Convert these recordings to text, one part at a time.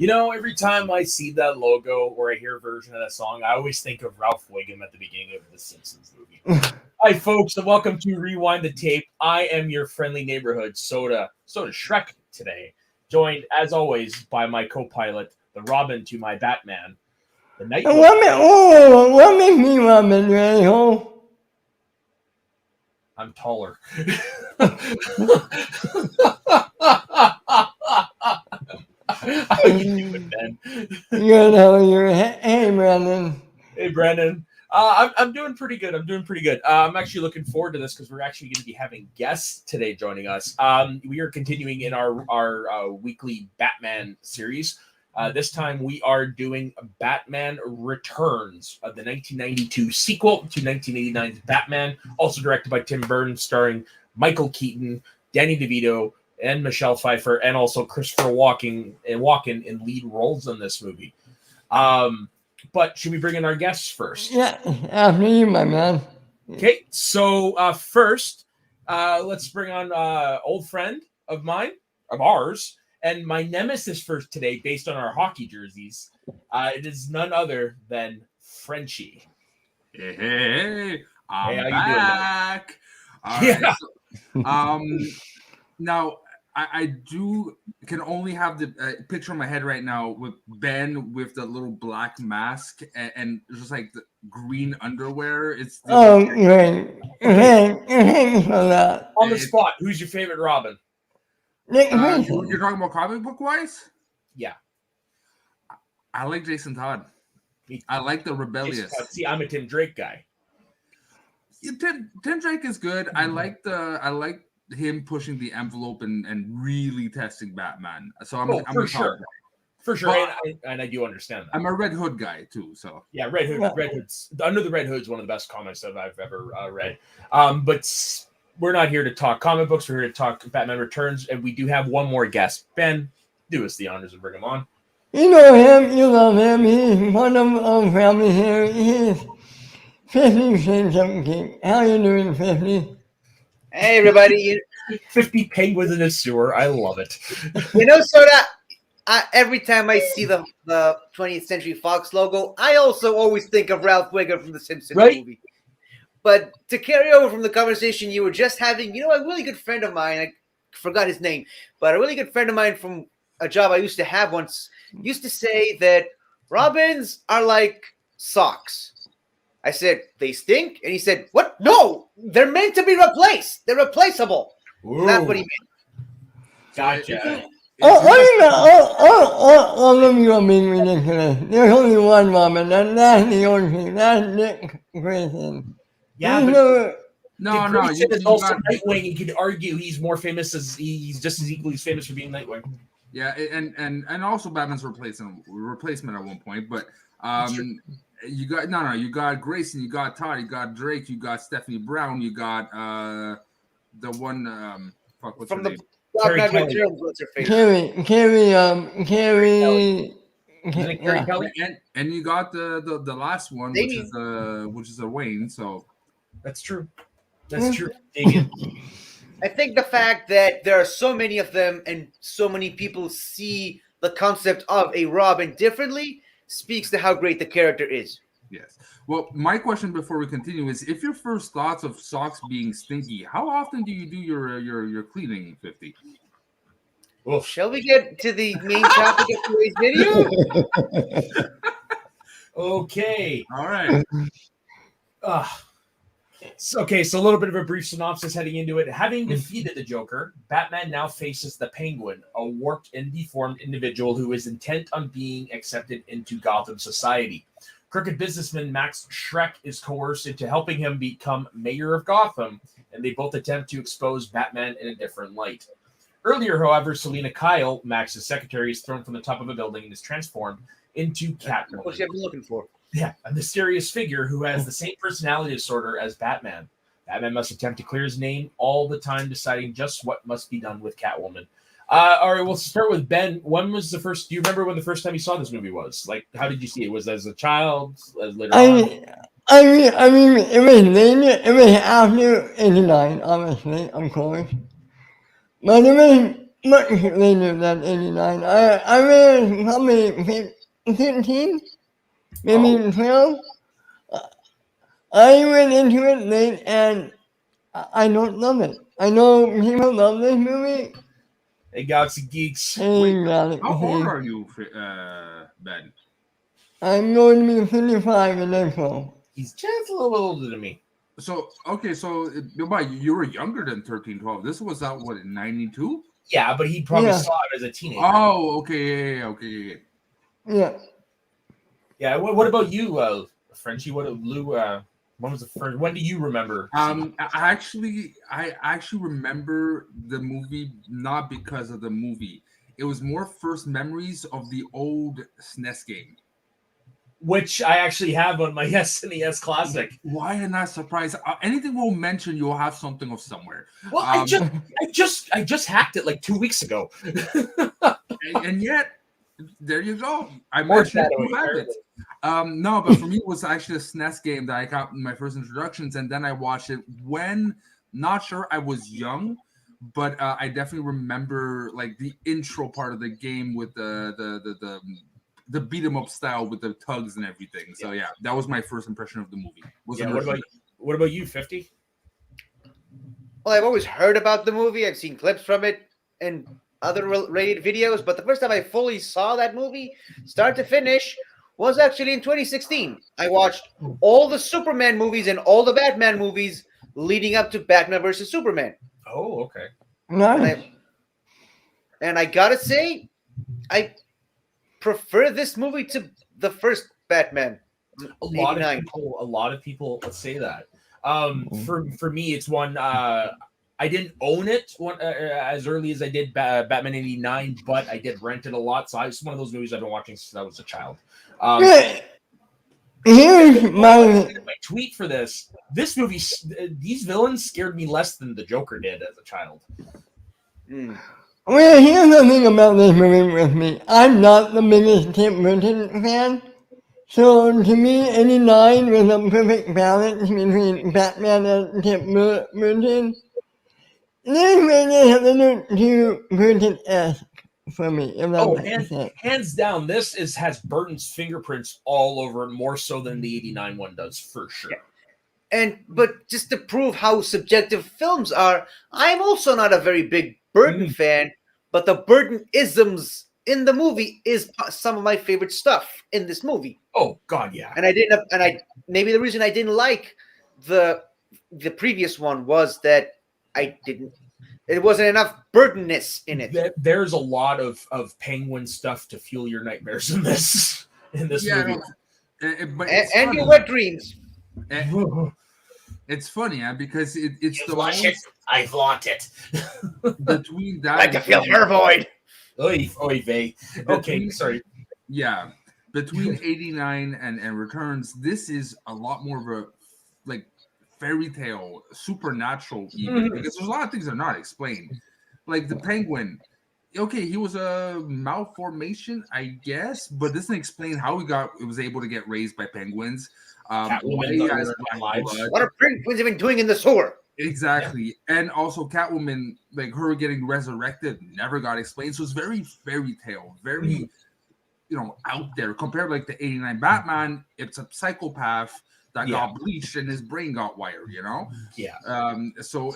Every time I see that logo or I hear a version of that song, I always think of Ralph Wiggum at the beginning of the Simpsons movie. Hi, folks, and welcome to Rewind the Tape. I am your friendly neighborhood soda Shrek today, joined, as always, by my co-pilot, the Robin to my Batman, the Nightwing. What makes me Robin, right? I'm taller. How you doing, Ben? Good, how are you? Hey, Brandon. Hey, Brandon. I'm doing pretty good. I'm actually looking forward to this because we're actually going to be having guests today joining us. We are continuing in our weekly Batman series. This time we are doing Batman Returns, the 1992 sequel to 1989's Batman, also directed by Tim Burton, starring Michael Keaton, Danny DeVito, and Michelle Pfeiffer, and also Christopher Walken in lead roles in this movie. But should we bring in our guests first? Yeah, after you, my man. Okay, so first, let's bring on old friend of ours, and my nemesis for today, based on our hockey jerseys. It is none other than Frenchie. Hey, I'm how back. You doing? All right, so, now I can only have the picture in my head right now with Ben with the little black mask and just like the green underwear. It's great. Thanks for that. On the spot, who's your favorite Robin? Nick you're talking about comic book wise? Yeah. I like Jason Todd. I like the rebellious. See, I'm a Tim Drake guy. Tim Drake is good. I like him pushing the envelope and really testing Batman. So I'm for sure. For sure, and I do understand that. I'm a Red Hood guy too, so yeah, Red Hood's Under the Red Hood's one of the best comics that I've ever read. But we're not here to talk comic books. We're here to talk Batman Returns, and we do have one more guest. Ben, do us the honors and bring him on. You know him, you love him. He's one of our family here. He's 50 Shades of Geek. How you doing, 50? Hey, everybody. 50 penguins in a sewer. I love it. Soda, every time I see the 20th Century Fox logo, I also always think of Ralph Wiggum from the Simpsons movie. But to carry over from the conversation you were just having, a really good friend of mine, I forgot his name, but a really good friend of mine from a job I used to have once used to say that Robins are like socks. I said, they stink? And he said, what? No, they're meant to be replaced. They're replaceable. That's what he meant. Gotcha. All of you are being ridiculous. There's only one Robin, and that's the only. That's Nick Grayson. Yeah, no. Grayson is also Nightwing. You could argue he's more famous he's just as equally famous for being Nightwing. Yeah, and also Batman's replacement at one point, but you got Grayson, you got Todd, you got Drake, you got Stephanie Brown, you got the one what's from her the name? Batman Returns. What's her face? Carrie. Carrie Kelly? And you got the last one, which is a Wayne. So that's true. That's true. I think the fact that there are so many of them and so many people see the concept of a Robin differently speaks to how great the character is. Yes. Well, my question before we continue is: if your first thoughts of socks being stinky, how often do you do your cleaning, 50? Well, shall we get to the main topic of today's video? Okay. All right. So a little bit of a brief synopsis heading into it. Having defeated the Joker, Batman now faces the Penguin, a warped and deformed individual who is intent on being accepted into Gotham society. Crooked businessman Max Shrek is coerced into helping him become mayor of Gotham, and they both attempt to expose Batman in a different light. Earlier, however, Selina Kyle, Max's secretary, is thrown from the top of a building and is transformed into Catwoman. What you have been looking for. Yeah, a mysterious figure who has the same personality disorder as Batman. Batman must attempt to clear his name all the time, deciding just what must be done with Catwoman. All right, we'll start with Ben. When was the first? Do you remember when the first time you saw this movie was? Like, how did you see it? Was it as a child? As later on? I mean, it was later. It was after '89, obviously, of course. But it much later than 89. I read it probably 15, maybe 12. I went into it late and I don't love it. I know people love this movie. Hey, Galaxy Geeks. Hey, Galaxy. How old are you, Ben? I'm going to be 55 in April. He's just a little bit older than me. So, okay, so you were younger than 1312. This was out, what, in 92? Yeah, but he probably Yeah. saw it as a teenager. Oh, okay, yeah. Yeah. Yeah. What about you, Frenchie? Lou? When was the first? When do you remember? I actually remember the movie not because of the movie. It was more first memories of the old SNES game, Which I actually have on my SNES Classic. Why am I surprised? Anything we'll mention, you'll have something of somewhere. Well, I just hacked it like 2 weeks ago. and yet, there you go. I More mentioned shadowy, you have it. No, but for me, it was actually a SNES game that I got in my first introductions, and then I watched it when, not sure, I was young, but I definitely remember like the intro part of the game with the beat 'em up style with the tugs and everything. So yeah, that was my first impression of the movie. What about you, 50? Well, I've always heard about the movie. I've seen clips from it and other related videos, but the first time I fully saw that movie, start to finish, was actually in 2016. I watched all the Superman movies and all the Batman movies leading up to Batman versus Superman. Oh, okay. Nice. And I gotta say, I prefer this movie to the first Batman. A lot of people say that. For me, it's one. I didn't own it as early as I did Batman '89, but I did rent it a lot. So it's one of those movies I've been watching since I was a child. Here's my tweet for this. This movie, these villains scared me less than the Joker did as a child. Well, here's the thing about this movie with me. I'm not the biggest Tim Burton fan. So to me, 89 was a perfect balance between Batman and Tim Burton. This really has a little too Burton-esque for me. Hands down, this has Burton's fingerprints all over it, more so than the '89 one does, for sure. But just to prove how subjective films are, I'm also not a very big Burton fan, but the Burton-isms in the movie is some of my favorite stuff in this movie. Oh God, yeah. And maybe the reason I didn't like the previous one was that it wasn't enough Burton-ness in it. There's a lot of Penguin stuff to fuel your nightmares in this movie. And your wet dreams. It's funny, because it's the most I flaunt it. Between that, I can feel her void. Oy vey. Okay, sorry. Yeah, between '89 and Returns, this is a lot more of a like fairy tale, supernatural, even because there's a lot of things that are not explained. Like the Penguin. Okay, he was a malformation, I guess, but this doesn't explain how he was able to get raised by penguins. Catwoman, what are penguins even doing in the sewer? Exactly. And also Catwoman, like her getting resurrected, never got explained. So it's very fairy tale, very out there. Compared to like the '89 Batman, it's a psychopath that got bleached and his brain got wired, Yeah. So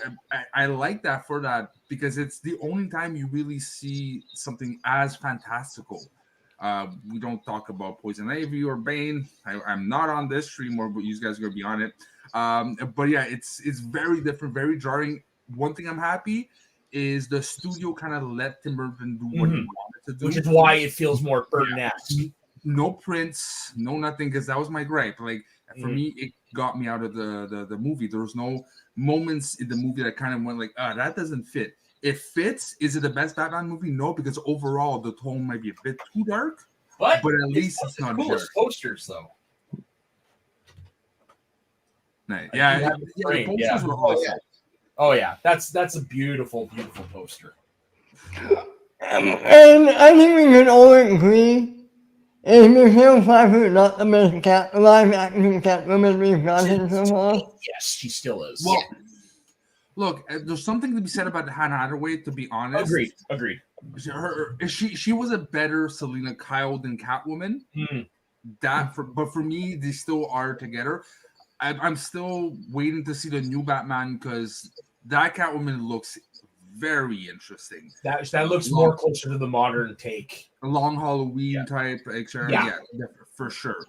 I like that for that, because it's the only time you really see something as fantastical. We don't talk about Poison Ivy or Bane. I'm not on this stream, but you guys are gonna be on it. But yeah, it's very different, very jarring. One thing I'm happy is the studio kind of let Tim Burton do what he wanted to do, which is why it feels more Burton-esque. No prints, no nothing, because that was my gripe. Like for me, it got me out of the movie. There was no moments in the movie that kind of went like, that doesn't fit. It fits. Is it the best Batman movie? No, because overall the tone might be a bit too dark. But at least it's not dark. Posters though. Nice. Yeah, the posters were awesome. Oh yeah, that's a beautiful, beautiful poster. And I think we can all agree, is Michelle Pfeiffer not the best live action Catwoman we've gotten so far? Yes, she still is. Well, Look, there's something to be said about Hannah Hathaway. To be honest, Agreed. She was a better Selena Kyle than Catwoman. Mm. But for me, they still are together. I'm still waiting to see the new Batman because that Catwoman looks very interesting. That looks more closer to the modern take. A long Halloween type, yeah, for sure.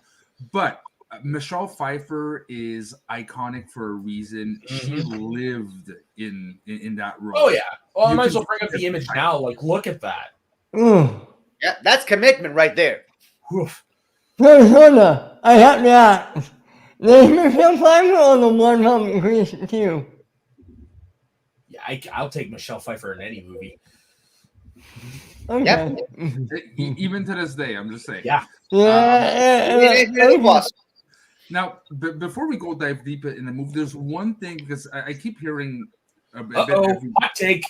But Michelle Pfeiffer is iconic for a reason. She lived in that role. Oh yeah. Well, I might as well bring up the image now. Like, look at that. Yeah, that's commitment right there. Oof. Persona, I have to ask. There's Michelle Pfeiffer on the one from Grease too. Yeah, I'll take Michelle Pfeiffer in any movie. Okay. Yep. Even to this day, I'm just saying. Yeah. Now, before we go dive deep in the movie, there's one thing because I keep hearing. Hot take.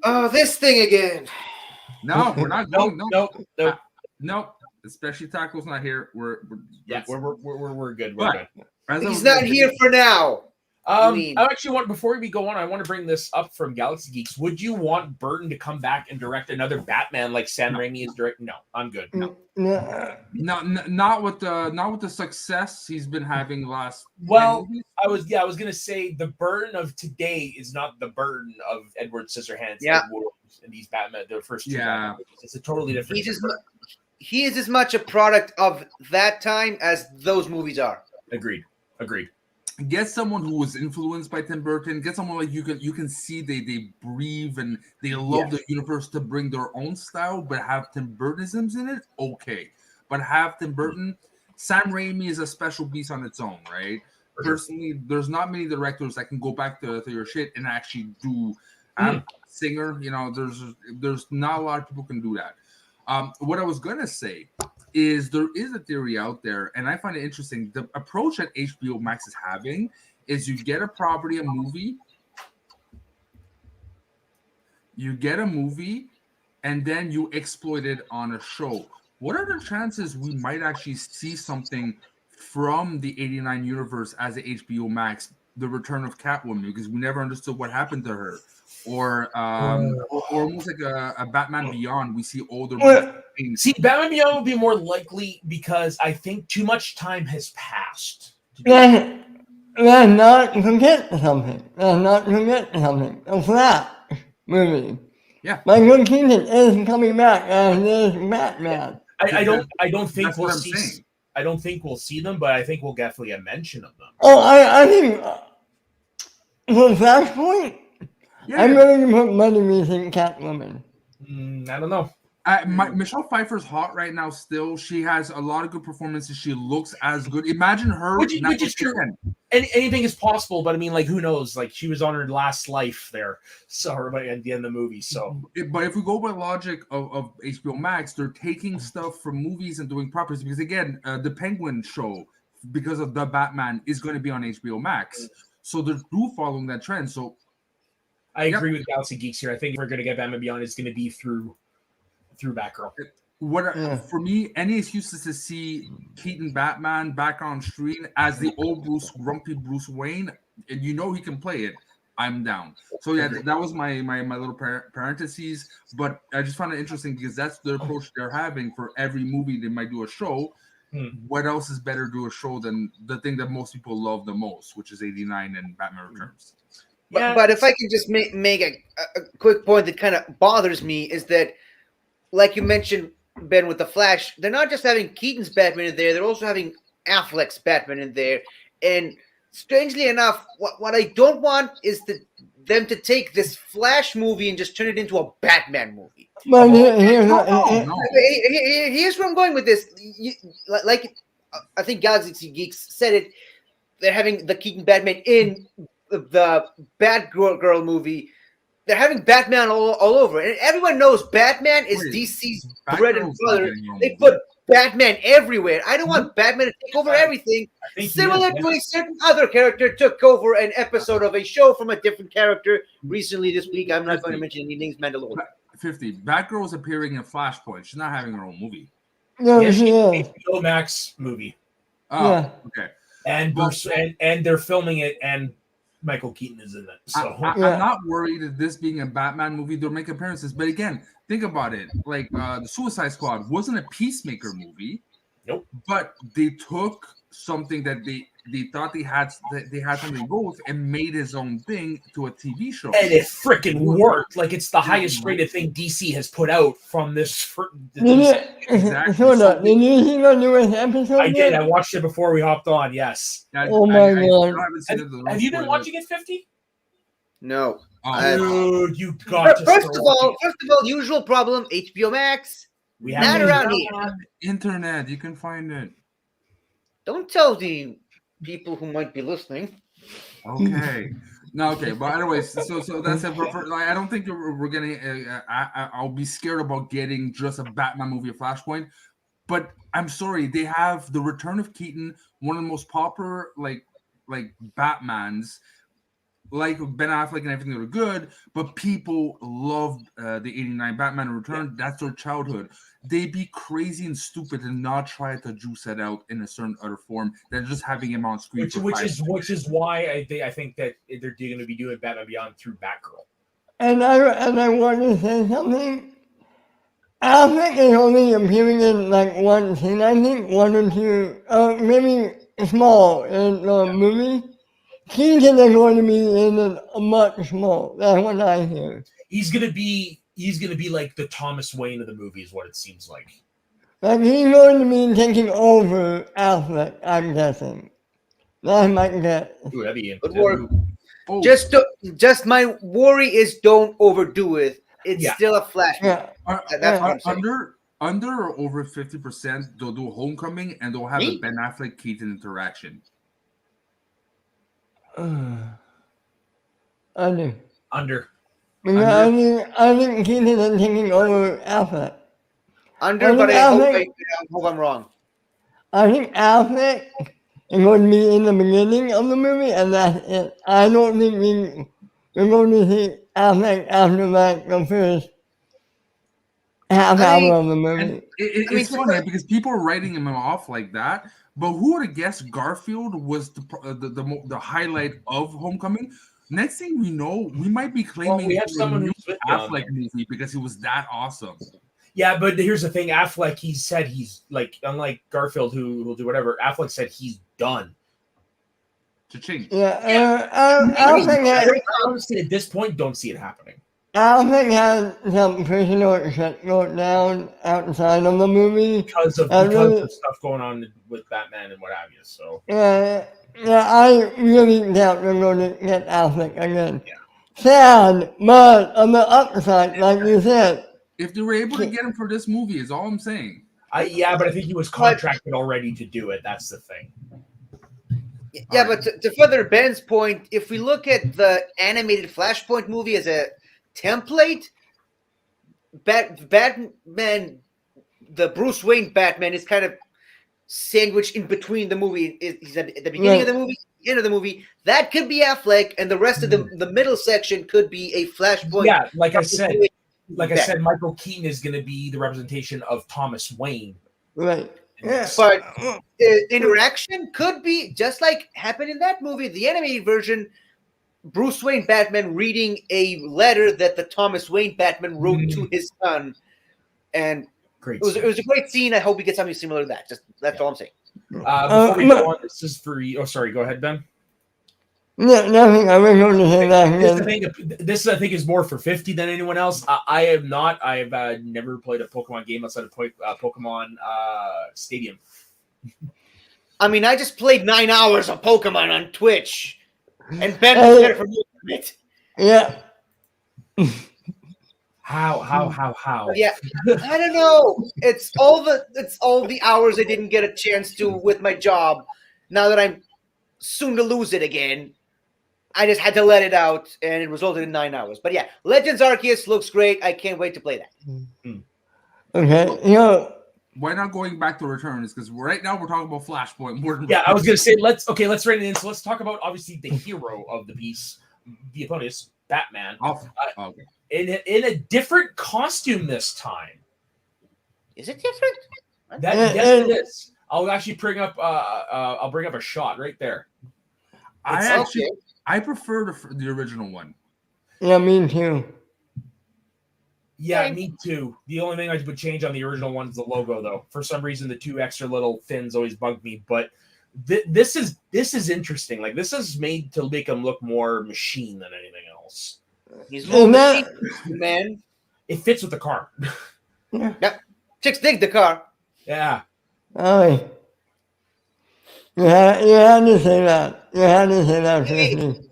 Oh, this thing again. No, we're not going. Nope. Especially Taco's not here. We're good. We're good. He's not here for now. I actually want, before we go on, I want to bring this up from Galaxy Geeks. Would you want Burton to come back and direct another Batman like Sam Raimi is directing? No, I'm good. No, not with the success he's been having last. Well, I was gonna say the Burton of today is not the Burton of Edward Scissorhands and these Batman, the first two. Batman movies. It's a totally different. He is as much a product of that time as those movies are. Agreed. Get someone who was influenced by Tim Burton. Get someone like you can see they breathe and they love the universe to bring their own style, but have Tim Burtonisms in it. Okay, but have Tim Burton. Sam Raimi is a special beast on its own, right? Personally, there's not many directors that can go back to your shit and actually do singer. You know, there's not a lot of people can do that. What I was gonna say is there is a theory out there, and I find it interesting. The approach that HBO Max is having is you get a property, a movie, and then you exploit it on a show. What are the chances we might actually see something from the 89 universe as a HBO Max, the return of Catwoman, because we never understood what happened to her? Or almost like a Batman Beyond. We see older. See, Batman Beyond would be more likely because I think too much time has passed. Let's not forget something. A Flash movie. Yeah. Michael Keaton is coming back as this Batman. I don't think we'll see. I don't think we'll see them, but I think we'll definitely get mention of them. Oh, I think for Flashpoint. I'm going to put money in Catwoman. I don't know. Michelle Pfeiffer's hot right now still. She has a lot of good performances. She looks as good. Imagine her. Which is true. Anything is possible, but I mean, like, who knows? Like, she was on her last life there. So, at the end of the movie. So, but if we go by logic of HBO Max, they're taking stuff from movies and doing properties. Because again, the Penguin show, because of the Batman, is going to be on HBO Max. So they're following that trend. So I agree with Galaxy Geeks here. I think if we're going to get Batman Beyond, it's going to be through Batgirl. For me, any excuses to see Keaton Batman back on screen as the old grumpy Bruce Wayne, and you know he can play it, I'm down. So yeah, that was my little parentheses. But I just found it interesting because that's the approach they're having for every movie they might do a show. What else is better to do a show than the thing that most people love the most, which is 89 and Batman Returns. But if I can just make a quick point that kind of bothers me is that, like you mentioned, Ben, with the Flash, they're not just having Keaton's Batman in there; they're also having Affleck's Batman in there. And strangely enough, what I don't want is them to take this Flash movie and just turn it into a Batman movie. Here's where I'm going with this. Like I think Galaxy Geeks said it. They're having the Keaton Batman in the Batgirl movie. They're having Batman all over, and everyone knows Batman is DC's bread and butter. They put Batman everywhere. I don't want Batman to take over everything. Similar to a certain other character took over an episode of a show from a different character recently this week. I'm not going to mention any names. Mandalorian. 50. Batgirl is appearing in Flashpoint. She's not having her own movie. No, she is. HBO Max movie. Oh, okay. and Bruce and they're filming it, and Michael Keaton is in it. So I'm not worried that this being a Batman movie, they'll make appearances. But again, think about it. Like the Suicide Squad wasn't a Peacemaker movie. Nope. But they took something that they thought they had something to go with and made his own thing to a TV show. And it freaking worked. Like it's the highest rated thing DC has put out from this. Exactly. Did you see the newest episode? I did. I watched it before we hopped on. Yes. Oh my God. Have you been watching it, 50? No. Dude, you got to. First of all, usual problem. HBO Max. We Not have around here. Internet, you can find it. Don't tell the people who might be listening. Okay. No, okay. But anyways, so that's it. Like, I don't think we're getting. I'll be scared about getting just a Batman movie of Flashpoint. But I'm sorry, they have the return of Keaton, one of the most popular like Batmans. Like Ben Affleck and everything that are good, but people loved the 89 Batman Return. Yeah. That's their childhood. They'd be crazy and stupid and not try to juice it out in a certain other form than just having him on screen. Which is why I think that they're going to be doing Batman Beyond through Batgirl. And I want to say something. Affleck is only appearing in like one scene, I think, one or two, maybe small in the movie. Keaton is going to be in a much small. That's what I hear. He's gonna be like the Thomas Wayne of the movie, is what it seems like. Like he's going to be taking over Affleck, I'm guessing. That's my guess. Ooh, that'd be good work. Just my worry is don't overdo it. It's still a Flashpoint. That's what I'm saying. Under or over 50%, they'll do Homecoming and they'll have a Ben Affleck Keaton interaction. Under. Yeah, I think Keaton is taking over Affleck. But I hope I'm wrong. I think Affleck is going to be in the beginning of the movie, and that's it. I don't think we're going to see Affleck after like the first half hour of the movie. It's funny because people are writing him off like that. But who would have guessed Garfield was the highlight of Homecoming? Next thing we know, we might be claiming we have someone who's with Affleck movie because he was that awesome. Yeah, but here's the thing: Affleck, he said he's like, unlike Garfield, who will do whatever. Affleck said he's done. Cha-ching. Honestly, at this point, don't see it happening. Affleck has some personal shit going down outside of the movie because of stuff going on with Batman and what have you. So yeah, I really doubt we're going to get Affleck again. Yeah. Sad, but on the upside, like you said, if they were able to get him for this movie, is all I'm saying. But I think he was contracted already to do it. That's the thing. Yeah, but to further Ben's point, if we look at the animated Flashpoint movie as a template, Batman, the Bruce Wayne Batman is kind of sandwiched in between the movie. He's at the beginning of the movie, end of the movie. That could be Affleck, and the rest of the middle section could be a Flashpoint. Yeah, like I said, Michael Keaton is going to be the representation of Thomas Wayne. Right. Yeah. But interaction could be just like happened in that movie, the animated version. Bruce Wayne Batman reading a letter that the Thomas Wayne Batman wrote to his son, and it was a great scene. I hope we get something similar to that. That's all I'm saying. Before we go on, this is for you. Oh, sorry. Go ahead, Ben. No, nothing. I was going to say that. This I think is more for 50 than anyone else. I have not. I have never played a Pokemon game outside of Pokemon Stadium. I mean, I just played 9 hours of Pokemon on Twitch. And Ben was there for it. Yeah. How? Yeah, I don't know. It's all the hours I didn't get a chance to with my job. Now that I'm soon to lose it again, I just had to let it out, and it resulted in 9 hours. But yeah, Legends Arceus looks great. I can't wait to play that. Okay, why not going back to Returns? Because right now we're talking about Flashpoint more than I was gonna say let's write it in. So let's talk about obviously the hero of the piece, the opponent, Batman. Okay. In a different costume this time. Is it different? Yes, it is. I'll actually bring up. I'll bring up a shot right there. I prefer the original one. Yeah, me too. Yeah, me too. The only thing I would change on the original one is the logo, though. For some reason, the 2 extra little fins always bugged me. But this is interesting. Like, this is made to make him look more machine than anything else. He's more machine, man. It fits with the car. Yeah. Yep. Chicks dig the car. Yeah. Oh, you had to say that. You had to say that.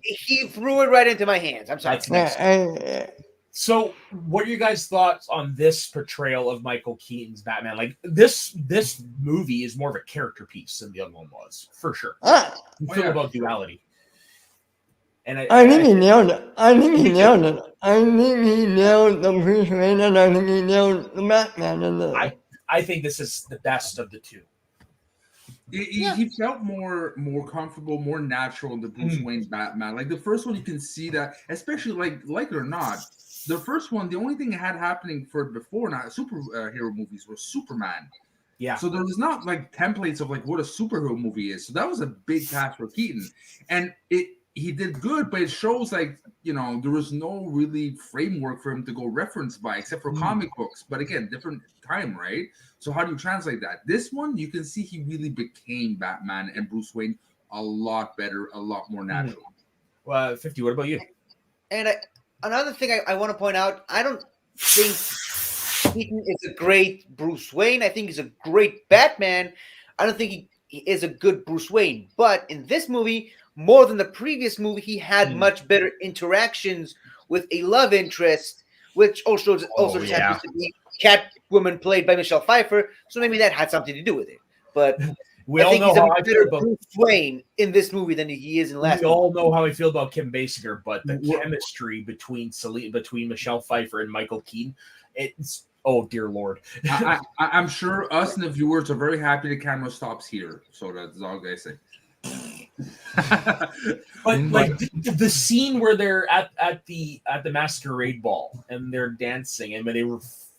He threw it right into my hands. I'm sorry. That's nice. So, what are you guys' thoughts on this portrayal of Michael Keaton's Batman? Like, this movie is more of a character piece than the other one was, for sure. You feel about duality. And I think he nailed it. I think he nailed the Bruce Wayne, and I think he nailed the Batman. I think this is the best of the two. He felt more comfortable, more natural in the Bruce Wayne Batman. Like the first one, you can see that, especially like it or not, the first one, the only thing it had happening for before not superhero movies was Superman. Yeah. So there was not like templates of like what a superhero movie is. So that was a big task for Keaton, and he did good, but it shows like, you know, there was no really framework for him to go reference by except for comic books. But again, different time, right? So how do you translate that? This one, you can see he really became Batman and Bruce Wayne a lot better, a lot more natural. 50, what about you? And another thing I want to point out, I don't think Keaton is a great Bruce Wayne. I think he's a great Batman. I don't think he is a good Bruce Wayne. But in this movie, more than the previous movie, he had much better interactions with a love interest, which also happens to be Catwoman, played by Michelle Pfeiffer. So maybe that had something to do with it. But we all know how I feel about Bruce Wayne in this movie than he is in the last. We all know how I feel about Kim Basinger, but the chemistry between Michelle Pfeiffer and Michael Keaton, it's oh dear Lord. I'm sure us and the viewers are very happy the camera stops here. So that's all I say. But like the scene where they're at the masquerade ball and they're dancing and when they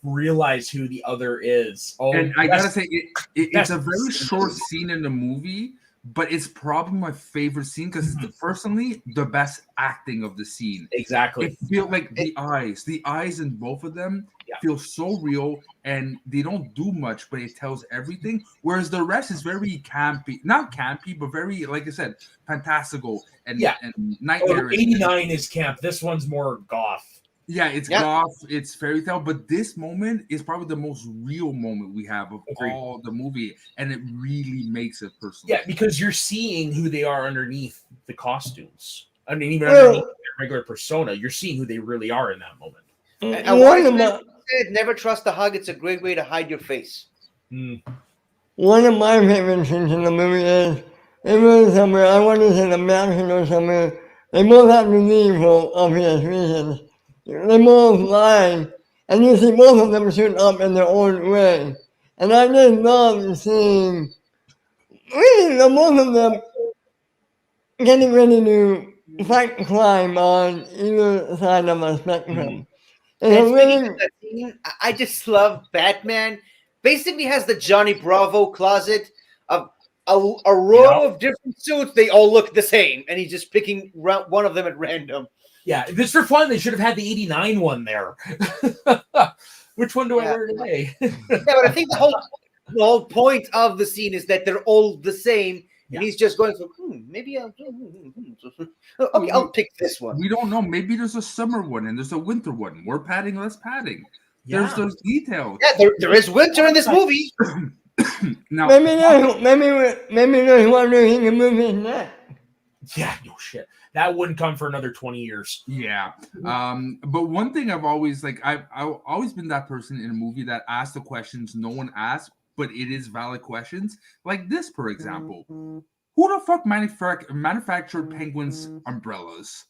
realize who the other is. Oh, and I gotta say, it's a very short scene in the movie, but it's probably my favorite scene because it's personally the best acting of the scene. Exactly. It feels like the eyes in both of them feel so real, and they don't do much, but it tells everything. Whereas the rest is very campy, not campy, but very, like I said, fantastical and nightmarish. 89 is camp. This one's more goth. Yeah, it's goth, it's fairy tale, but this moment is probably the most real moment we have of all the movie, and it really makes it personal. Yeah, because you're seeing who they are underneath the costumes. I mean, even underneath their regular persona, you're seeing who they really are in that moment. And wise man said, never trust a hug. It's a great way to hide your face. One of my favorite scenes in the movie is it was somewhere, I want to say the mansion or somewhere. They both have to leave for obvious reasons. They both lie, and you see both of them shoot up in their own way. And I just love seeing really the both of them getting ready to fight crime on either side of a spectrum. And speaking of that scene, I just love Batman. Basically has the Johnny Bravo closet of a row of different suits. They all look the same, and he's just picking one of them at random. Yeah, this for fun. They should have had the 89 one there. Which one do I wear today? But I think the whole point of the scene is that they're all the same. And he's just going, maybe I'll pick this one. We don't know. Maybe there's a summer one and there's a winter one. More padding, less padding. There's those details. Yeah, there is winter in this movie. Now, maybe there's one where he can move his neck. Yeah, no shit. That wouldn't come for another 20 years. Yeah. But one thing I've always I've always been that person in a movie that asks the questions no one asks, but it is valid questions. Like this, for example. Who the fuck manufactured Penguin's umbrellas?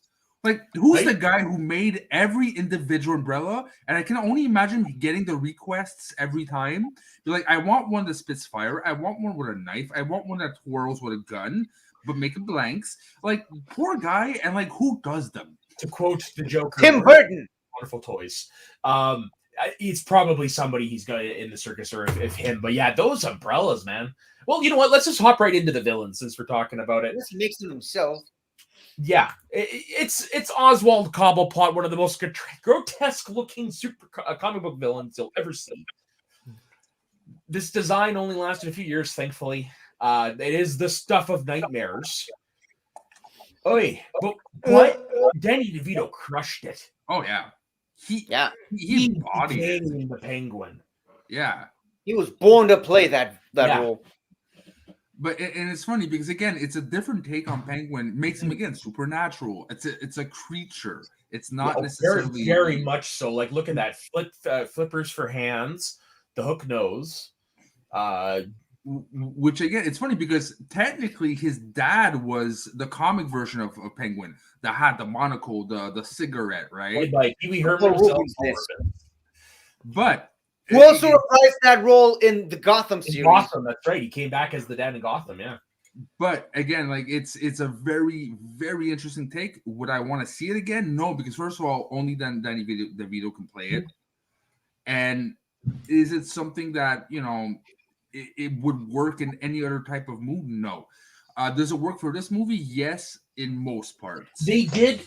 Like, who's the guy who made every individual umbrella? And I can only imagine getting the requests every time. You're like, I want one that spits fire. I want one with a knife. I want one that twirls with a gun, but make it blanks. Like, poor guy. And like, who does them? To quote the Joker, Tim Burton. Wonderful toys. it's probably somebody he's got in the circus, or if him. But yeah, those umbrellas, man. Well, you know what? Let's just hop right into the villains since we're talking about it. Unless he makes them himself. Yeah, it's Oswald Cobblepot, one of the most grotesque-looking super comic book villains you'll ever see. This design only lasted a few years, thankfully. It is the stuff of nightmares. Oi, but what? Danny DeVito crushed it. Oh yeah, he embodied became the Penguin. Yeah, he was born to play that role. But and it's funny because again, it's a different take on Penguin. Makes him again supernatural. It's a creature. It's not necessarily very much so. Like look at that flippers for hands, the hook nose. Which again, it's funny because technically his dad was the comic version of Penguin that had the monocle, the cigarette, right? Like Pee Wee Herman himself. But who also reprised that role in the Gotham series. Gotham, that's right. He came back as the dad in Gotham, yeah. But again, like it's a very, very interesting take. Would I want to see it again? No, because first of all, only Danny DeVito can play it. And is it something that, it would work in any other type of movie? No. Does it work for this movie? Yes, in most parts. They did.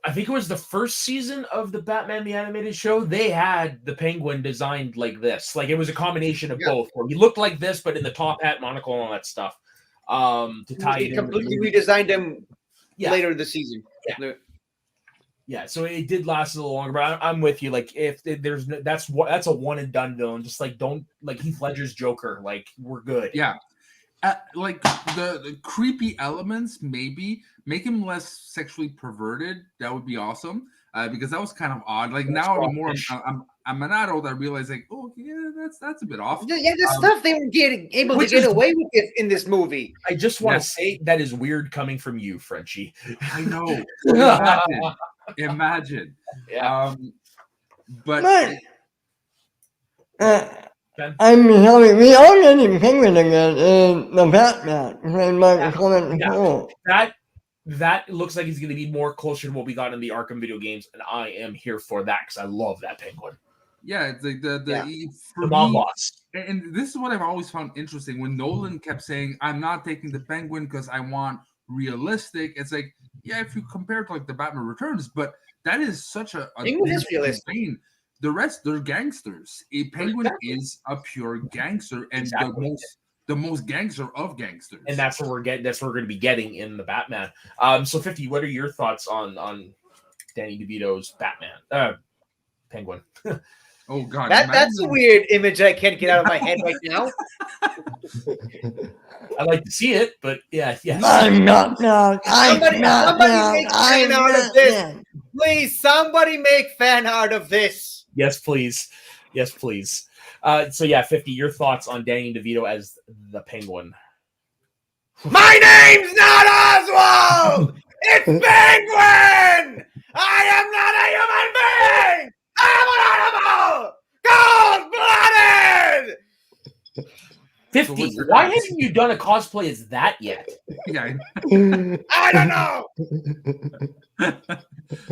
I think it was the first season of the Batman the Animated Show. They had the Penguin designed like this. Like it was a combination of both. Where he looked like this, but in the top hat, monocle, and all that stuff. To tie it in. Completely redesigned him later in the season. Yeah, so it did last a little longer, but I'm with you. Like, if there's that's a one and done villain. Just like don't like Heath Ledger's Joker. Like we're good. Yeah, like the creepy elements maybe make him less sexually perverted. That would be awesome. Because that was kind of odd. Like now anymore, I'm an adult. I realize like, oh yeah, that's a bit off. Yeah, the stuff they were able to get away with it in this movie. I just want to say that is weird coming from you, Frenchie. I know. Imagine. Yeah. But I'm sorry, we are getting Penguin again in the Batman. That looks like he's going to be more closer to what we got in the Arkham video games, and I am here for that because I love that Penguin. Yeah, it's like the mob boss. And this is what I've always found interesting when Nolan kept saying, "I'm not taking the Penguin because I want realistic." It's like, yeah, if you compare it to like the Batman Returns, but that is such a Penguin is realistic. The rest, they're gangsters. A Penguin is a pure gangster, and the most gangster of gangsters. And that's what we're getting. That's what we're going to be getting in the Batman. So 50, what are your thoughts on Danny DeVito's Batman? Penguin. Oh God, that's a weird image I can't get out of my head right now. I like to see it, but yeah. I'm not. Somebody make fan art of this. Please, somebody make fan art of this. Yes, please. So yeah, 50, your thoughts on Danny DeVito as the Penguin? My name's not Oswald! It's Penguin! I am not a human being! I am an animal! Cold-blooded! 50, why haven't you done a cosplay as that yet? Yeah. I don't know!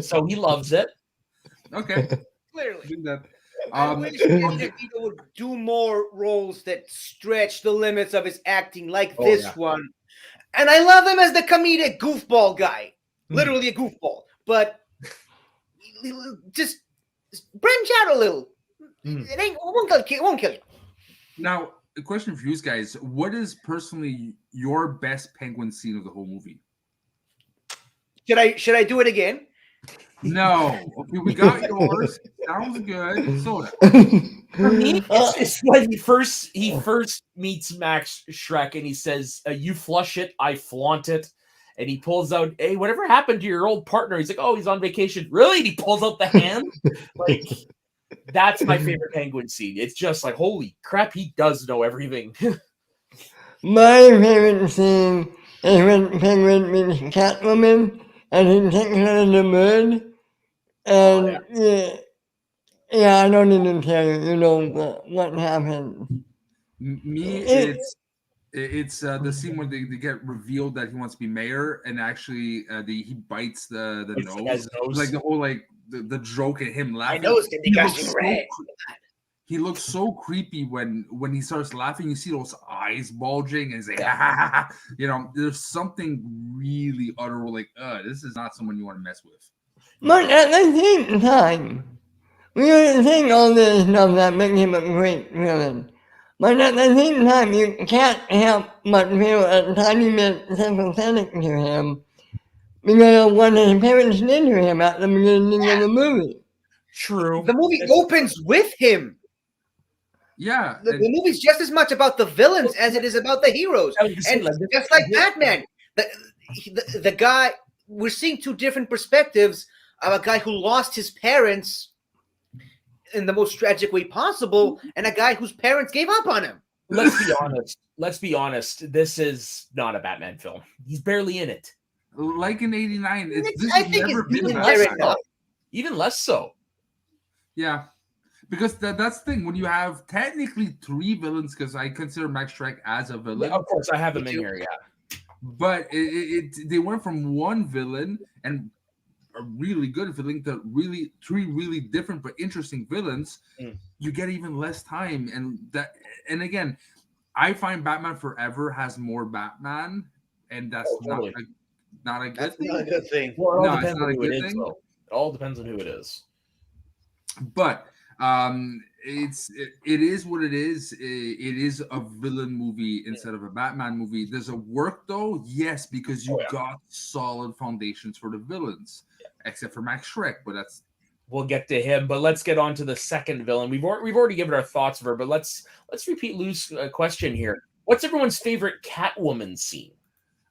So he loves it. Okay. Clearly. I wish DeVito would do more roles that stretch the limits of his acting like this one. And I love him as the comedic goofball guy. Literally a goofball. But just branch out a little. It won't kill you. Now, a question for you guys. What is personally your best Penguin scene of the whole movie? Should I do it again? No. Okay, we got yours. Sounds good. Soda. For me, it's when he first meets Max Shrek and he says, "You flush it, I flaunt it." And he pulls out, "Hey, whatever happened to your old partner?" He's like, "Oh, he's on vacation." Really? And he pulls out the hand. Like, that's my favorite Penguin scene. It's just like, holy crap, he does know everything. My favorite scene is when Penguin meets Catwoman and he takes her in the moon. And yeah, I don't need to tell you, what happened. Me, it's the scene where they get revealed that he wants to be mayor, and actually he bites the nose. Like the whole like the joke at him laughing. My nose can be gushing red. He looks so creepy when he starts laughing. You see those eyes bulging, and he's like, ha, ha, ha, ha. You know, there's something really utter like, this is not someone you want to mess with. But at the same time, we were saying all this stuff that makes him a great villain. But at the same time, you can't help but feel a tiny bit sympathetic to him because of what his parents did to him at the beginning of the movie. True. The movie opens with him. Yeah. The movie's just as much about the villains as it is about the heroes. And just like Batman, the guy, we're seeing two different perspectives of a guy who lost his parents in the most tragic way possible and a guy whose parents gave up on him. Let's be honest. This is not a Batman film. He's barely in it. Like in '89, this I has think never it's been even Batman. Even less so. Yeah. Because that's the thing. When you have technically 3 villains, because I consider Max Shrek as a villain. Yeah, of course, I have him in here, yeah. But they went from one villain and a really good villain to 3 really different but interesting villains. You get even less time. And again, I find Batman Forever has more Batman, and that's totally. not a good That's thing. not a good thing. Well, it all No, depends it's not on a who good it is, thing. though. It all depends on who it is. But it is what it is. It is a villain movie instead of a Batman movie. Does it work though? Yes, because you got solid foundations for the villains, except for Max Shrek. But that's we'll get to him. But let's get on to the second villain. We've already given our thoughts of her, but let's repeat Lou's question here. What's everyone's favorite Catwoman scene?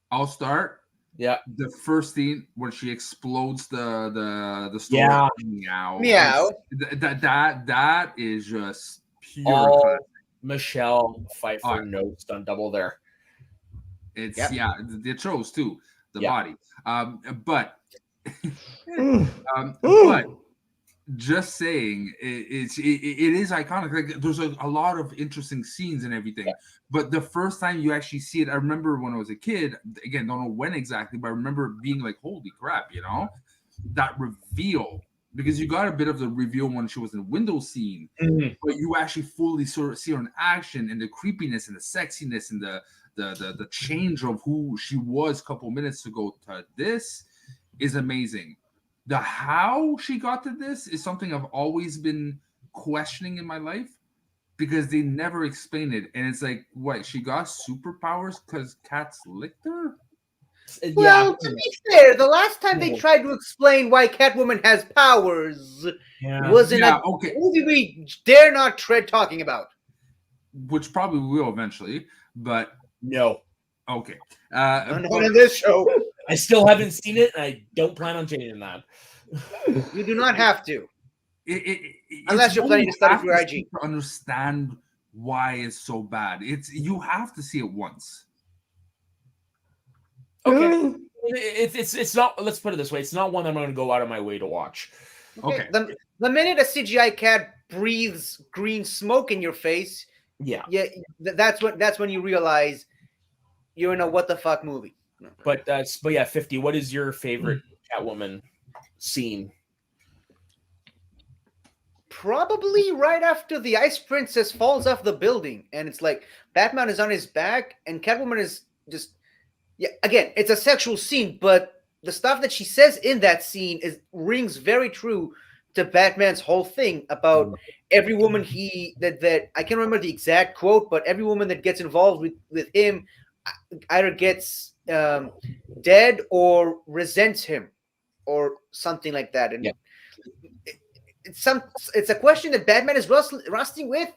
I'll start. Yeah, the first scene when she explodes the store. Yeah. Meow. That is just pure. all classic. Michelle Pfeiffer Oh. notes done double there. It's Yep. it shows too the Yeah. body. But Mm. but just saying, it is iconic. Like there's a lot of interesting scenes and everything. But the first time you actually see it, I remember when I was a kid. Again, don't know when exactly, but I remember being like, "Holy crap!" You know, that reveal, because you got a bit of the reveal when she was in the window scene, but you actually fully sort of see her in action, and the creepiness and the sexiness and the change of who she was a couple minutes ago to this is amazing. The how she got to this is something I've always been questioning in my life because they never explain it. And it's like, what, she got superpowers because cats licked her? Well, to be fair, the last time they tried to explain why Catwoman has powers was in a movie we dare not tread talking about. Which probably will eventually, but No, okay. Not in this show. I still haven't seen it, and I don't plan on changing that. You do not have to. Unless you're planning to study for IG. To understand why it's so bad. You have to see it once. Okay, it's not. Let's put it this way: it's not one I'm going to go out of my way to watch. Okay. The minute a CGI cat breathes green smoke in your face, Yeah, that's when you realize you're in a what the fuck movie. but 50. What is your favorite Catwoman scene? Probably right after the Ice Princess falls off the building, and it's like Batman is on his back, and Catwoman is just again, it's a sexual scene, but the stuff that she says in that scene rings very true to Batman's whole thing about every woman that I can't remember the exact quote, but every woman that gets involved with him either gets dead or resents him or something like that. And it's a question that Batman is wrestling with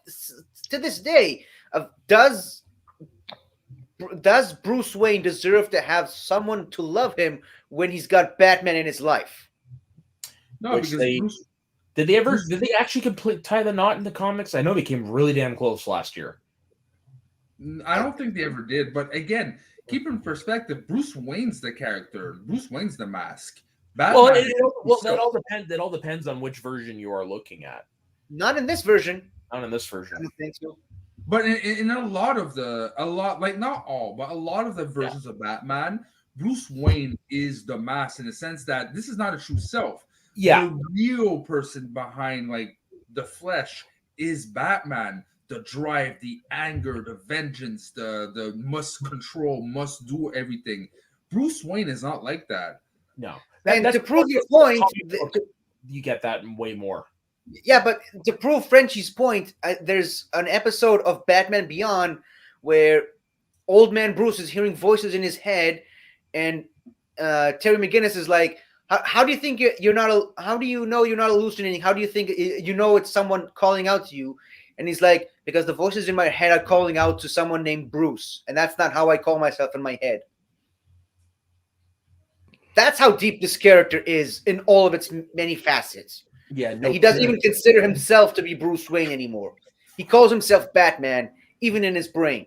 to this day of does Bruce Wayne deserve to have someone to love him when he's got Batman in his life? No, Which because did they actually tie the knot in the comics? I know they came really damn close last year. I don't think they ever did. But again, keep in perspective, Bruce Wayne's the character. Bruce Wayne's the mask. Batman That all depends on which version you are looking at. Not in this version. Not in this version. I don't think so. But in a lot, like not all, but a lot of the versions of Batman, Bruce Wayne is the mask in the sense that this is not a true self. Yeah. The real person behind like the flesh is Batman. The drive, the anger, the vengeance, the must control, must do everything. Bruce Wayne is not like that. No. And That's to prove your point, you get that way more. yeah, but to prove Frenchie's point, there's an episode of Batman Beyond where old man Bruce is hearing voices in his head, and Terry McGinnis is like, "How do you think you're not? How do you know you're not hallucinating? How do you think you know it's someone calling out to you?" And he's like, "Because the voices in my head are calling out to someone named Bruce, and that's not how I call myself in my head." That's how deep this character is in all of its many facets. Yeah, no, He doesn't even consider himself to be Bruce Wayne anymore. He calls himself Batman, even in his brain.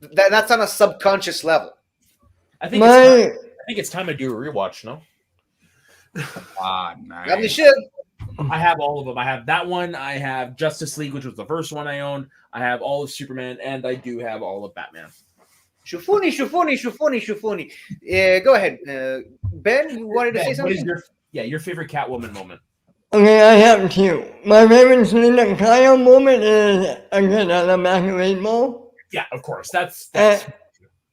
That's on a subconscious level. I think it's time to do a rewatch. No, Nice. Probably should. I have all of them. I have that one. I have Justice League, which was the first one I owned. I have all of Superman, and I do have all of Batman. Shufuni. Go ahead, Ben. You wanted to say What is something? your favorite Catwoman moment? Okay, I have two. My favorite Selena Kyle moment is again at the Masquerade Ball. Yeah, of course. That's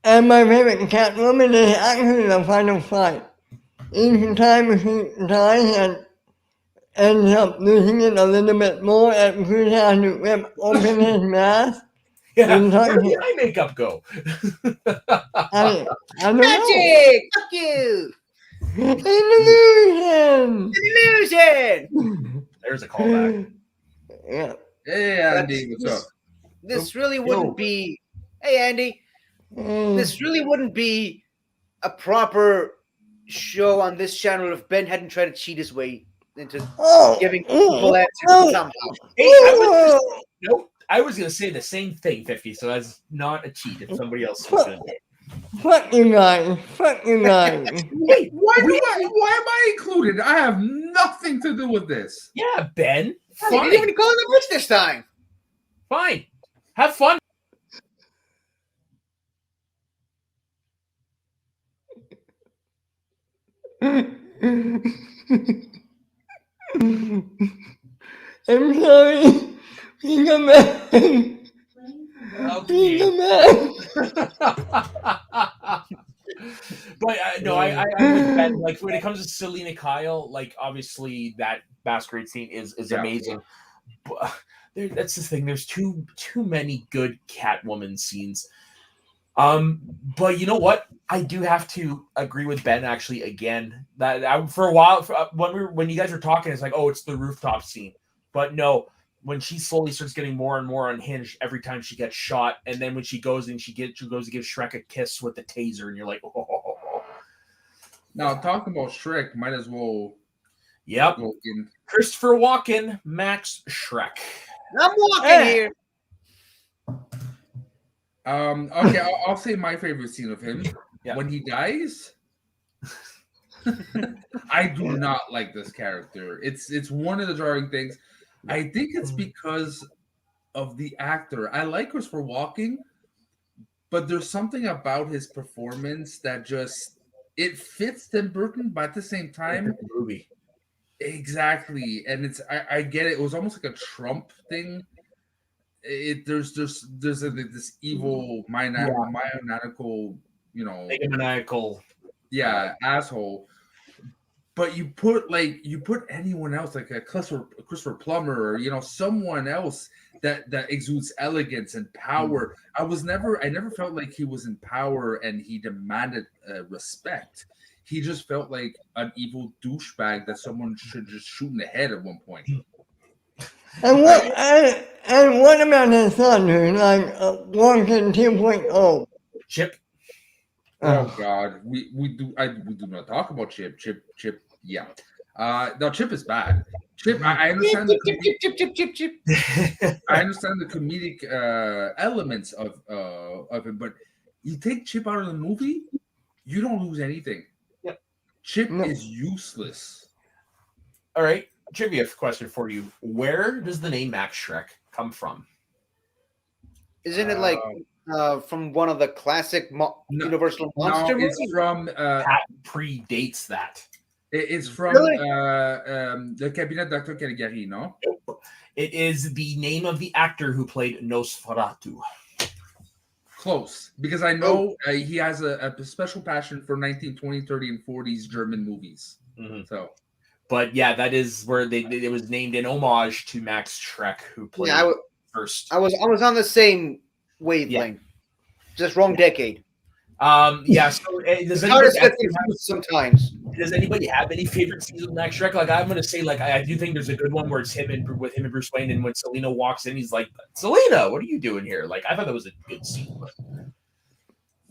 And my favorite Catwoman is actually the final fight. Each time she dies and ends up losing it a little bit more, and Bruce has to rip open his mask. Yeah. Where did my makeup go? I don't know. Magic! Fuck you! Illusion! Illusion! There's a callback. Yeah. Hey, Andy, what's up? This really wouldn't be. Hey, Andy. This really wouldn't be a proper show on this channel if Ben hadn't tried to cheat his way into giving people answers somehow. Hey, I was going to say the same thing, 50, so that's not a cheat if somebody else was going to do it. Fuck you guys. Wait, why am I included? I have nothing to do with this. Yeah, Ben. You didn't even call the bitch this time. Fine. Have fun. I'm sorry. Being a man. Being a man. But no, I'm with Ben. Like when it comes to Selena Kyle, like obviously that masquerade scene is amazing. But that's the thing. There's too many good Catwoman scenes. But you know what? I do have to agree with Ben actually again. That for a while when you guys were talking, it's like, oh, it's the rooftop scene. But no, when she slowly starts getting more and more unhinged every time she gets shot, and then when she goes and she goes to give Shrek a kiss with the taser, and you're like, oh. Now talking about Shrek, might as well. Yep. Go in. Christopher Walken, Max Shrek. I'm walking here. Okay, I'll say my favorite scene of him when he dies. I do not like this character. It's one of the jarring things. I think it's because of the actor. I like Christopher Walken, but there's something about his performance that just it fits Tim Burton, but at the same time, movie. Exactly, and I get it. It was almost like a Trump thing. There's this evil maniacal, maniacal, asshole. But you put anyone else like a Christopher Plummer or someone else that exudes elegance and power. I never felt like he was in power and he demanded respect. He just felt like an evil douchebag that someone should just shoot in the head at one point. And what about his son who's like Walken 2.0? Chip. Oh God, we do not talk about Chip. Yeah. No, Chip is bad. Chip, I understand Chip. I understand the comedic elements of it, but you take Chip out of the movie, you don't lose anything. Yep. Chip is useless. All right, trivia question for you: where does the name Max Shrek come from? Isn't it like from one of the classic Universal monster movies? It's from Pat predates that. It's from Really? the Cabinet Dr. Caligari, no? It is the name of the actor who played Nosferatu. Close, because I know he has a special passion for 19, 20, 30, and 40s German movies. Mhm. So, But yeah, that is where it was named in homage to Max Shrek, who played Yeah, first. I was on the same wavelength, just wrong decade. Yeah. So It's hard to get confused sometimes. does anybody have any favorite scenes with Max Shrek? Like I'm gonna say, like I do think there's a good one where it's with him and Bruce Wayne, and when Selena walks in, he's like, "Selena, what are you doing here?" Like I thought that was a good scene, but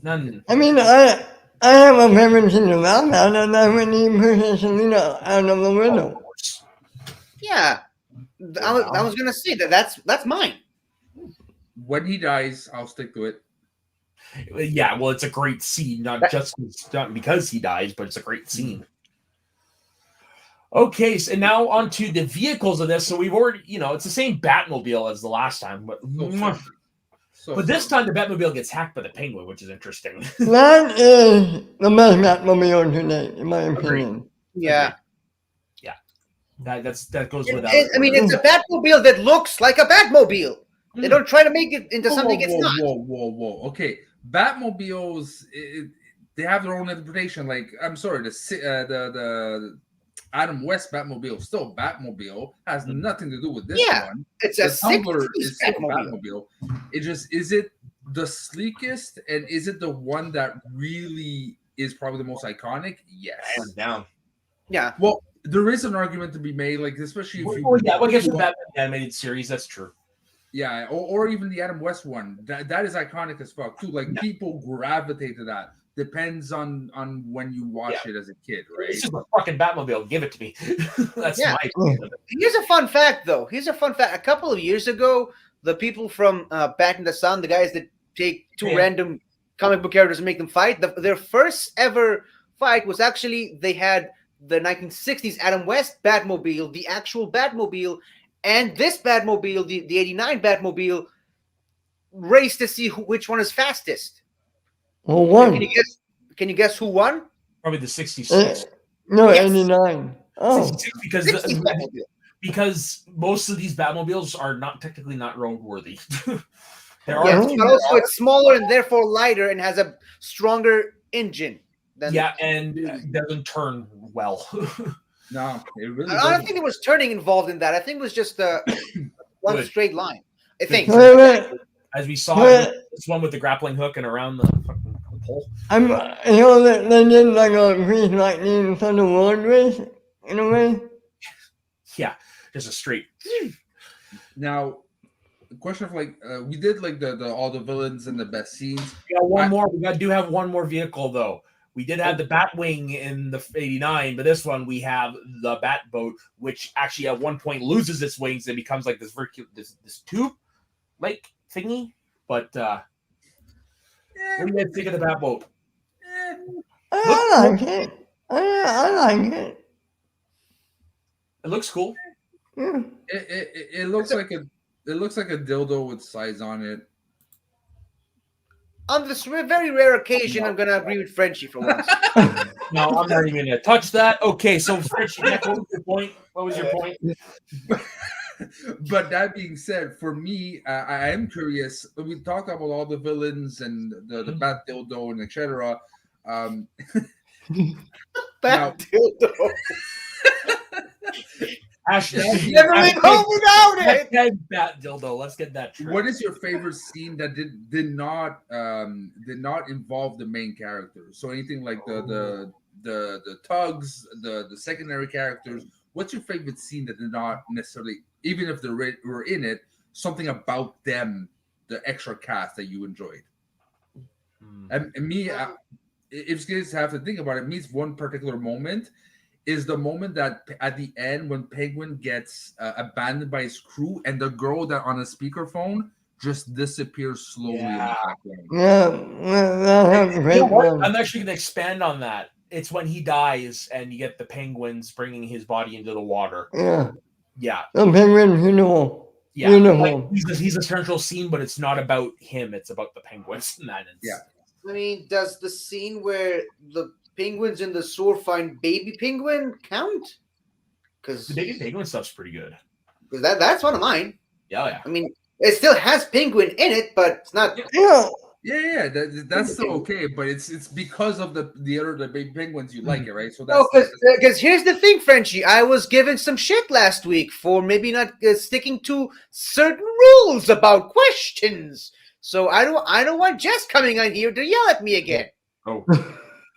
none. I mean, I have a favorite scene of Batman, and that's when he pushes Selena out of the window. Of course. Yeah, I was gonna say that's mine. when he dies, I'll stick to it. Yeah, well, it's a great scene, not because he dies, but it's a great scene. Okay, so now on to the vehicles of this. So we've already, it's the same Batmobile as the last time, but this time the Batmobile gets hacked by the Penguin, which is interesting. That is the best Batmobile today, in my opinion. Yeah. Yeah, that goes without. I mean, it's a Batmobile that looks like a Batmobile. They don't try to make it into something it's not. Whoa. Okay, Batmobiles, they have their own interpretation. Like, I'm sorry, the Adam West Batmobile, still Batmobile, has nothing to do with this one. It's a Tumbler is still Batmobile. It just, is it the sleekest, and is it the one that really is probably the most iconic? Yes. Hands down. Yeah. Well, there is an argument to be made, like especially if you. I guess the Batman animated series, that's true. Yeah, or even the Adam West one. That is iconic as fuck too. Like people gravitate to that. Depends on when you watch it as a kid, right? It's just a fucking Batmobile. Give it to me. That's my opinion of it. Here's a fun fact, though. A couple of years ago, the people from Bat in the Sun, the guys that take two random comic book characters and make them fight, their first ever fight was actually they had the 1960s Adam West Batmobile, the actual Batmobile, and this Batmobile, the 89 Batmobile, race to see which one is fastest. Well, one. Can you guess who won? Probably the 66. No, 89. Oh. 66 because most of these Batmobiles are technically not roadworthy. But also it's smaller and therefore lighter and has a stronger engine. And doesn't turn well. No, it really I don't think there was turning involved in that. I think it was just one straight line. I think. As we saw, this one with the grappling hook and around the fucking pole. They did like a Grease Lightning Thunder Road race, in a way. Yeah, just a straight. Now, the question of we did like the all the villains and the best scenes. We got one more. We do have one more vehicle though. We did have the Batwing in the 89, but this one we have the Batboat, which actually at one point loses its wings and becomes like this tube like thingy. But what do you guys think of the Batboat? I like it. I like it. It looks cool. Yeah. It looks like a dildo with size on it. On this very rare occasion, I'm going to agree with Frenchie for once. No, I'm not even going to touch that. Okay, so Frenchie, what was your point? What was your point? But that being said, for me, I am curious. We talked about all the villains and the Bat dildo and etc. Bat dildo. Never leave home without it. Bat dildo. Let's get that. Trip. What is your favorite scene that did not involve the main character? So anything like the tugs, the secondary characters. What's your favorite scene that did not necessarily, even if they were in it, something about them, the extra cast that you enjoyed? And me, if you guys have to think about it, means one particular moment is the moment that at the end when Penguin gets abandoned by his crew and the girl that on a speakerphone just disappears slowly in the background. I'm actually going to expand on that. It's when he dies and you get the penguins bringing his body into the water. Yeah. The penguin funeral. Yeah. Like he's a central scene, but it's not about him. It's about the penguins. Yeah. I mean, does the scene where the penguins in the sewer find baby penguin count? Because The baby penguin stuff's pretty good. that's one of mine. Yeah. I mean, it still has penguin in it, but it's not. Yeah, that's still okay, but it's because of the baby penguins you like it, right? So No, that's because here's the thing, Frenchie. I was given some shit last week for maybe not sticking to certain rules about questions. So I don't want Jess coming on here to yell at me again. Oh,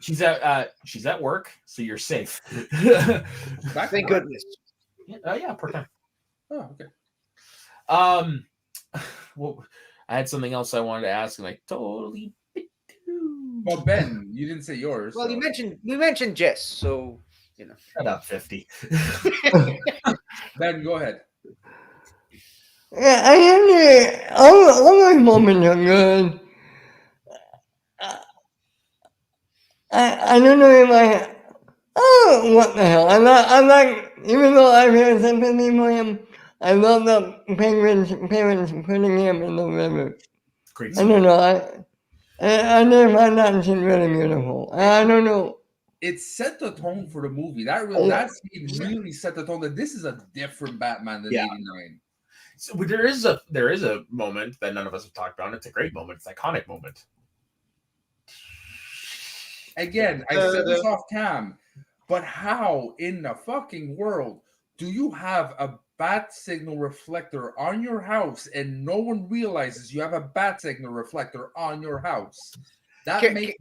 she's at work, so you're safe. Thank goodness. Yeah, part time. Oh, okay. Well, I had something else I wanted to ask, and I totally. Well, Ben, you didn't say yours. Well, so. we mentioned Jess, so you know. About 50. Ben, go ahead. Yeah, I had all those moments are good. I don't know if what the hell. I like, even though I feel sympathy for him, I love the penguins' parents putting him in the river. Great. I don't know. I never find that scene really beautiful. I don't know. It set the tone for the movie. That scene really set the tone that this is a different Batman than '89. So there is a moment that none of us have talked about. It's a great moment. It's an iconic moment. Again, I said this off cam, but how in the fucking world do you have a bat signal reflector on your house and no one realizes you have a bat signal reflector on your house? That makes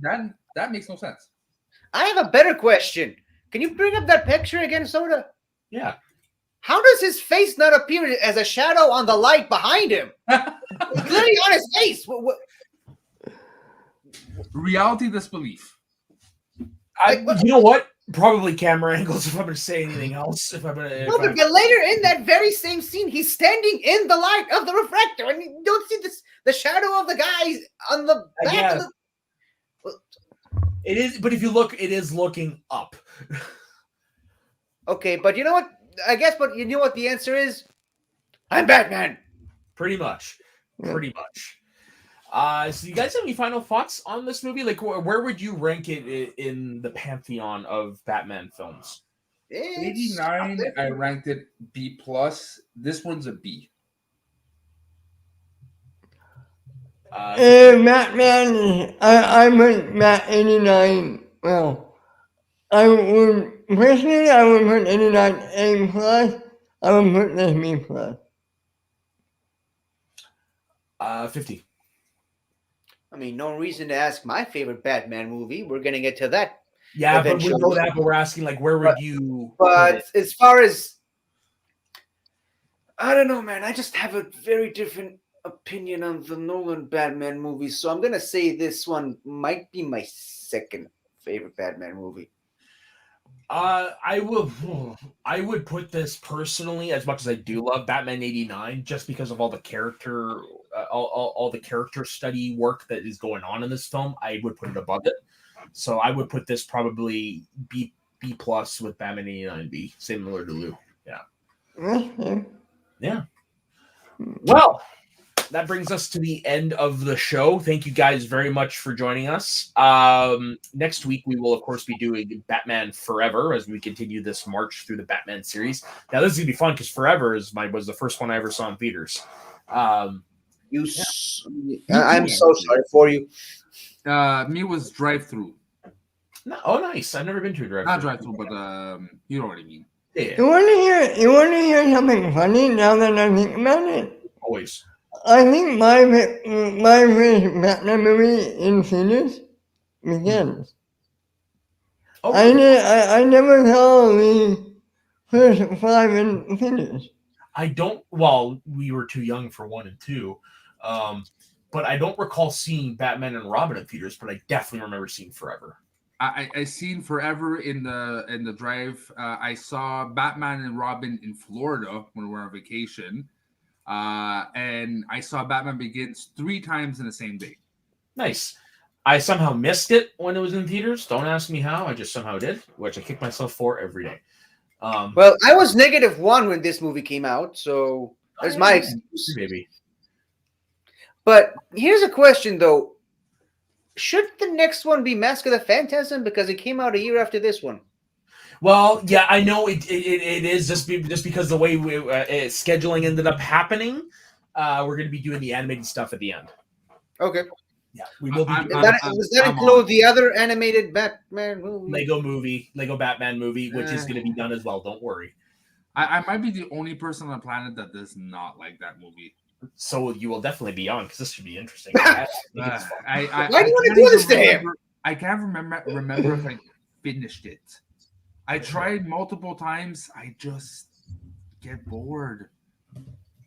no sense. I have a better question. Can you bring up that picture again, Soda? Yeah. How does his face not appear as a shadow on the light behind him? It's clearly on his face. What? Reality disbelief. You know what? Probably camera angles. If I'm going to say anything else, But later in that very same scene, he's standing in the light of the reflector, and you don't see the shadow of the guy on the back of the. It is, but if you look, it is looking up. Okay, but you know what? I guess, but you know what the answer is? I'm Batman. Pretty much. So you guys have any final thoughts on this movie? Like, where would you rank it in the pantheon of Batman films? 89, I ranked it B+. This one's a B. Batman, I went Matt 89. Well, I would put 89 A+. I would put this B+. 50. I mean, no reason to ask my favorite Batman movie. We're gonna get to that. Yeah, eventually. but we know that. But we're asking, like, where would you? But as far as I don't know, man. I just have a very different opinion on the Nolan Batman movies, so I'm gonna say this one might be my second favorite Batman movie. I would put this personally, as much as I do love Batman '89, just because of all the character, all the character study work that is going on in this film. I would put it above it. So I would put this probably B+ with Batman '89 B, similar to Lou. Yeah. Well, that brings us to the end of the show. Thank you guys very much for joining us. Next week, we will, of course, be doing Batman Forever as we continue this march through the Batman series. Now, this is going to be fun because Forever was the first one I ever saw in theaters. I'm so sorry for you. Me was drive-through. No, oh, nice. I've never been to a drive-through. Not drive-through, but you know what I mean. Yeah. You want to hear something funny now that I think about it? Always. I think my favorite Batman movie in theaters Begins. Oh, I never saw the first 5 in theaters. I don't. Well, we were too young for 1 and 2, but I don't recall seeing Batman and Robin in theaters. But I definitely remember seeing Forever. I seen Forever in the drive. I saw Batman and Robin in Florida when we were on vacation, and I saw Batman Begins 3 times in the same day. Nice. I somehow missed it when it was in theaters. Don't ask me how. I just somehow did, which I kick myself for every day. Well, I was -1 when this movie came out, so there's my excuse. Maybe. But here's a question, though. should the next one be Mask of the Phantasm because it came out a year after this one? Well, yeah, I know it is just because the way scheduling ended up happening. We're going to be doing the animated stuff at the end. Okay. Yeah, we will be. Does that include the other animated Batman movie? Lego Batman movie, which is going to be done as well. Don't worry. I might be the only person on the planet that does not like that movie. So you will definitely be on because this should be interesting. Why do you want to do this to him? I can't remember if I finished it. I tried multiple times. I just get bored.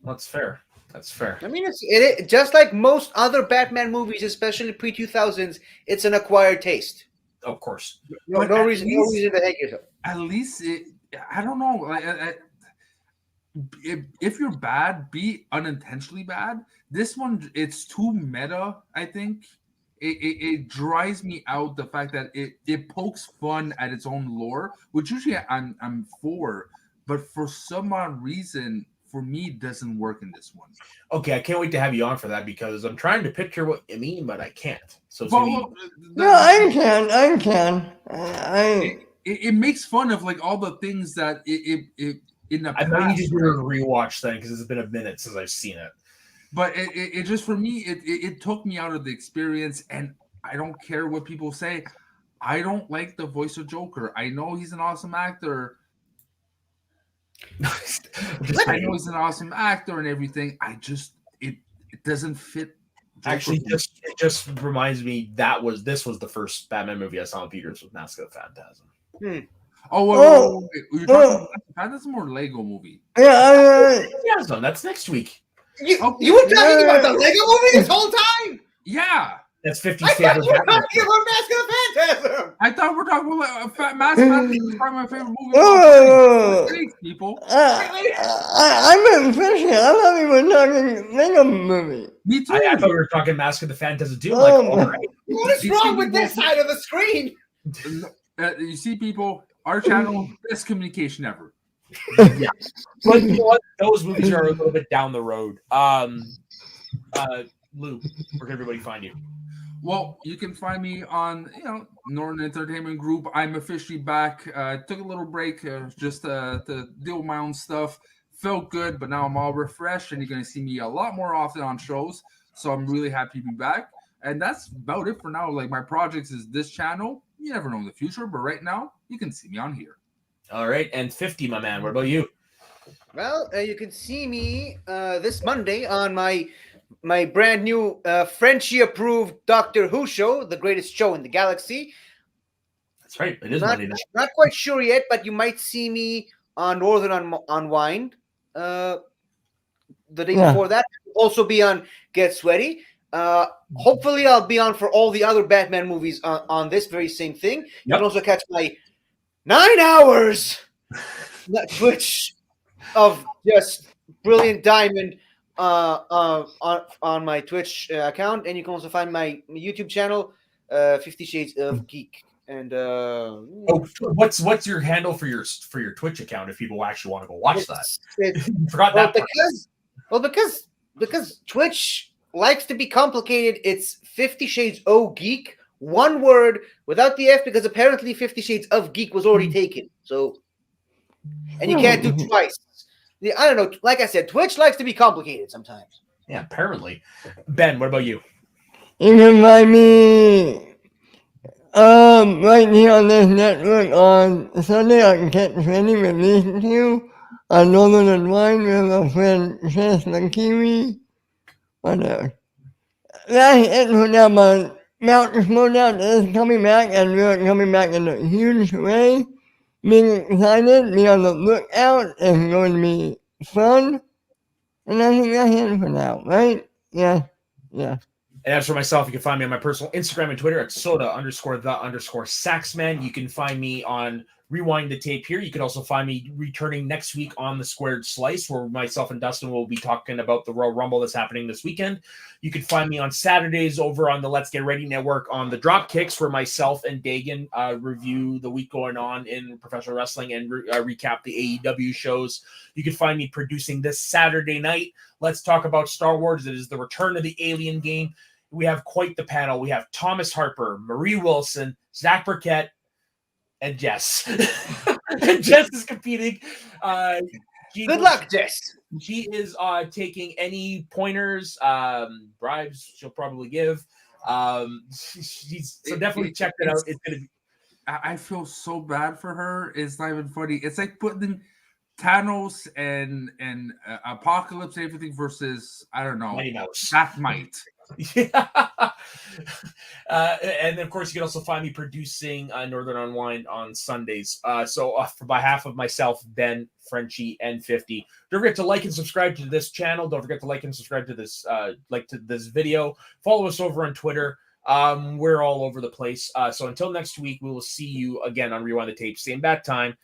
That's fair. That's fair. I mean, it just like most other Batman movies, especially pre-2000s. It's an acquired taste. Of course. No reason to hate yourself. At least I don't know. Like, if you're bad, be unintentionally bad. This one, it's too meta. I think it drives me out the fact that it pokes fun at its own lore, which usually I'm for, but for some odd reason, for me, it doesn't work in this one. Okay, I can't wait to have you on for that because I'm trying to picture what you mean, but I can't. So I can. It makes fun of like all the things that it in the past. I might need to do a rewatch then because it's been a minute since I've seen it. But it just for me it took me out of the experience, and I don't care what people say. I don't like the voice of Joker. I know he's an awesome actor. I know he's an awesome actor and everything. It doesn't fit. Joker. Actually, it just reminds me this was the first Batman movie I saw in theaters with Mask of the Phantasm. Oh, you're talking about Phantasm or Lego movie? Yeah, that's next week. You were talking about the Lego movie this whole time? Yeah. That's 50 I thought you were talking about Mask of the Phantasm. I thought we were talking about Mask of the Phantasm is probably my favorite movie. Thanks, people. I'm impressed. I'm not even talking Lego movie. Me too. I thought we were talking Mask of the Phantasm too. All right. What is wrong with this side of the screen? You see, people, our channel, best communication ever. Yeah. But you know what? Those movies are a little bit down the road. Lou, where can everybody find you? Well, you can find me on, Northern Entertainment Group. I'm officially back. Took a little break just to deal with my own stuff. Felt good, but now I'm all refreshed, and you're going to see me a lot more often on shows. So I'm really happy to be back. And that's about it for now. Like, my projects is this channel. You never know in the future, but right now, you can see me on here. All right, and 50, my man. What about you? Well, you can see me this Monday on my brand new Frenchie-approved Doctor Who show, the greatest show in the galaxy. That's right. It is Monday night. Not quite sure yet, but you might see me on Northern Unwind the day before that. Also be on Get Sweaty. Hopefully, I'll be on for all the other Batman movies on this very same thing. Yep. You can also catch my 9 hours Twitch of just brilliant diamond on my Twitch account, and you can also find my YouTube channel, 50 Shades of Geek. And what's your handle for your Twitch account if people actually want to go watch that? Forgot that because Twitch likes to be complicated. It's 50 Shades O Geek, one word without the F, because apparently 50 Shades of Geek was already taken. So, and you can't do twice. I don't know. Like I said, Twitch likes to be complicated sometimes. Yeah, apparently. Ben, what about you? You can find me right here on this network on Sunday. I can catch any release to on Northern Unwind with a friend Chess McKiwi. Whatever. That's it for now. My Mountain Slowdown is coming back, and we're coming back in a huge way. Being excited, be on the lookout. It's going to be fun. And I think that's it for now, right? Yeah. And as for myself, you can find me on my personal Instagram and Twitter at soda_the_saxman. You can find me on Rewind the Tape here. You can also find me returning next week on the Squared Slice, where myself and Dustin will be talking about the Royal Rumble that's happening this weekend. You can find me on Saturdays over on the Let's Get Ready Network on the Dropkicks, where myself and Dagan review the week going on in professional wrestling and recap the AEW shows. You can find me producing this Saturday night. Let's talk about Star Wars. It is the return of the Alien game. We have quite the panel. We have Thomas Harper, Marie Wilson, Zach Burkett, and Jess. And Jess is competing. Good luck, Jess. She is taking any pointers, bribes she'll probably give. So definitely check that out. It's gonna be. I feel so bad for her. It's not even funny. It's like putting Thanos and Apocalypse and everything versus, I don't know, Mighty Mouse. That might. Yeah. And of course, you can also find me producing Northern Unwind on Sundays. So for behalf of myself, Ben, Frenchie, and 50, don't forget to like and subscribe to this channel. Don't forget to like and subscribe to this this video. Follow us over on Twitter. We're all over the place. So until next week, we will see you again on Rewind the Tape. Same bat time,